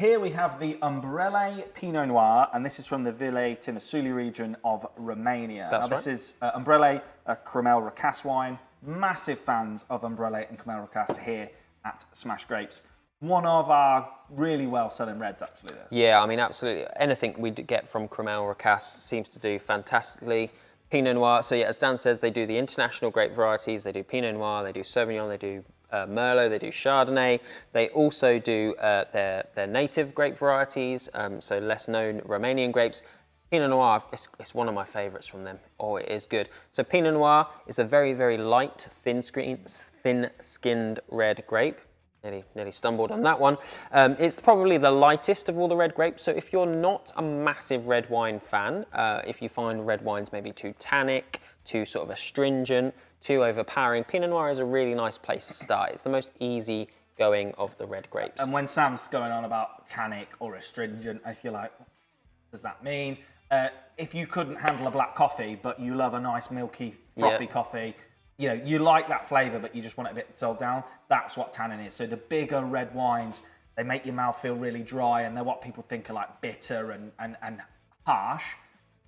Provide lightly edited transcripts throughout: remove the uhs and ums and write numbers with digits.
Here we have the Umbrele Pinot Noir, and this is from the Ville Timișoara region of Romania. That's This is Umbrele, a Cremel Recas wine. Massive fans of Umbrele and Cremel Recas here at Smash Grapes. One of our really well-selling reds, actually. This. Yeah, I mean, absolutely. Anything we get from Cremel Recas seems to do fantastically. Pinot Noir, so yeah, as Dan says, they do the international grape varieties. They do Pinot Noir, they do Sauvignon, they do Merlot, they do Chardonnay. They also do their native grape varieties, so less known Romanian grapes. Pinot Noir, it's one of my favourites from them. Oh, it is good. So Pinot Noir is a very, very light, thin-skinned red grape. Nearly stumbled on that one. It's probably the lightest of all the red grapes. So if you're not a massive red wine fan, if you find red wines maybe too tannic, too sort of astringent, too overpowering, Pinot Noir is a really nice place to start. It's the most easy going of the red grapes. And when Sam's going on about tannic or astringent, I feel like, what does that mean? If you couldn't handle a black coffee, but you love a nice milky, frothy coffee, you know, you like that flavour, but you just want it a bit dulled down, that's what tannin is. So the bigger red wines, they make your mouth feel really dry, and they're what people think are like bitter and harsh.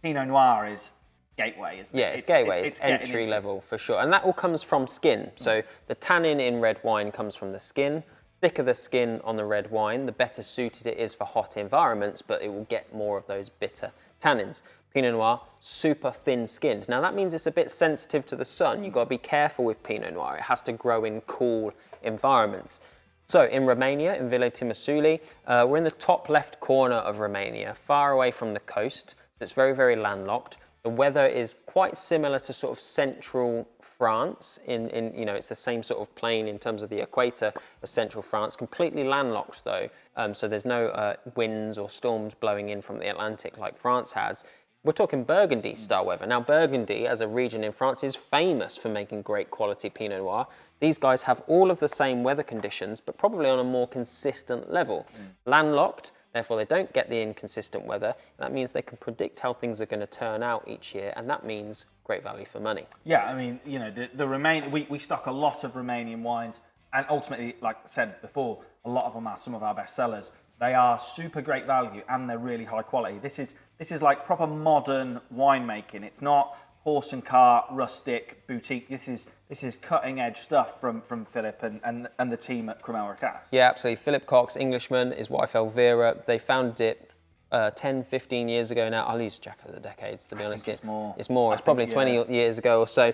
Pinot Noir is gateway, isn't it? Yeah, it's gateway. It's entry level for sure. And that all comes from skin. So the tannin in red wine comes from the skin. Thicker the skin on the red wine, the better suited it is for hot environments, but it will get more of those bitter tannins. Pinot Noir, super thin-skinned. Now that means it's a bit sensitive to the sun. You've got to be careful with Pinot Noir. It has to grow in cool environments. So in Romania, in Ville Timișoara, we're in the top left corner of Romania, far away from the coast. So it's very, very landlocked. The weather is quite similar to sort of central France. You know, it's the same sort of plain in terms of the equator as central France. Completely landlocked though, so there's no winds or storms blowing in from the Atlantic like France has. We're talking Burgundy style weather. Now Burgundy as a region in France is famous for making great quality Pinot Noir. These guys have all of the same weather conditions, but probably on a more consistent level. Landlocked, therefore they don't get the inconsistent weather. That means they can predict how things are going to turn out each year, and that means great value for money. Yeah, I mean, you know, we stock a lot of Romanian wines, and ultimately, like I said before, a lot of them are some of our best sellers. They are super great value and they're really high quality. This is like proper modern winemaking. It's not horse and cart, rustic, boutique. This is cutting edge stuff from Philip and the team at Cremel Recas. Yeah, absolutely. Philip Cox, Englishman, his wife Elvira, they founded it 10, 15 years ago now. I'll lose track of the decades, to be honest. It's more. It's probably 20 years ago or so.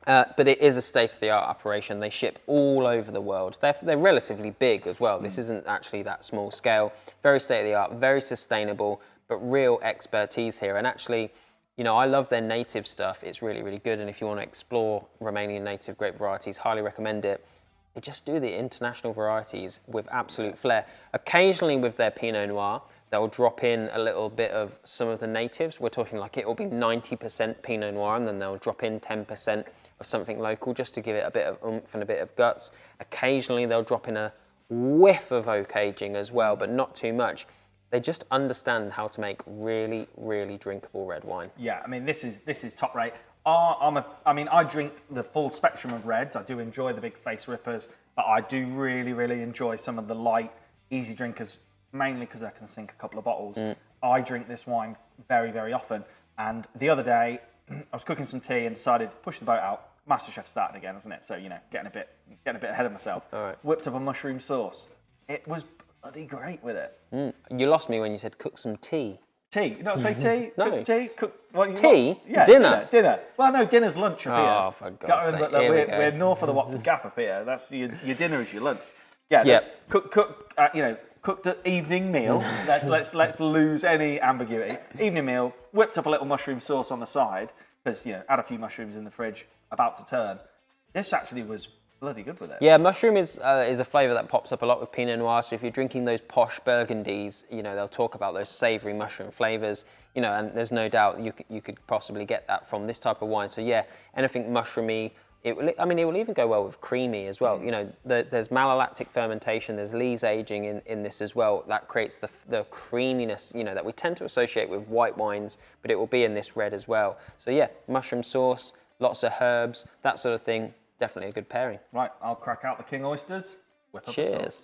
But it is a state-of-the-art operation. They ship all over the world. They're relatively big as well. This isn't actually that small scale. Very state-of-the-art, very sustainable, but real expertise here. And actually, you know, I love their native stuff. It's really, really good. And if you want to explore Romanian native grape varieties, highly recommend it. They just do the international varieties with absolute flair. Occasionally with their Pinot Noir, they'll drop in a little bit of some of the natives. We're talking like it will be 90% Pinot Noir, and then they'll drop in 10% of something local just to give it a bit of oomph and a bit of guts. Occasionally they'll drop in a whiff of oak aging as well, but not too much. They just understand how to make really, really drinkable red wine. Yeah, I mean, this is top rate. I drink the full spectrum of reds. I do enjoy the big face rippers, but I do really, really enjoy some of the light, easy drinkers, mainly because I can sink a couple of bottles. I drink this wine very, very often. And the other day, I was cooking some tea and decided to push the boat out. MasterChef starting again, isn't it? So, you know, getting a bit ahead of myself. All right. Whipped up a mushroom sauce. It was bloody great with it. You lost me when you said cook some tea. Tea? You not say tea? No. Cook tea? Tea? Yeah, dinner. Well, no, dinner's lunch up here. Oh, for God's sake. We're north of the Watford Gap up here. That's your dinner is your lunch. Yeah. Cook the evening meal. Let's lose any ambiguity. Evening meal. Whipped up a little mushroom sauce on the side because add a few mushrooms in the fridge. About to turn. This actually was bloody good with it. Yeah, mushroom is a flavour that pops up a lot with Pinot Noir. So if you're drinking those posh Burgundies, they'll talk about those savoury mushroom flavours. And there's no doubt you could possibly get that from this type of wine. So yeah, anything mushroomy. It will even go well with creamy as well. There's malolactic fermentation, there's lees aging in this as well. That creates the creaminess, that we tend to associate with white wines, but it will be in this red as well. So yeah, mushroom sauce, lots of herbs, that sort of thing. Definitely a good pairing. Right, I'll crack out the king oysters. Whip up the sauce. Cheers.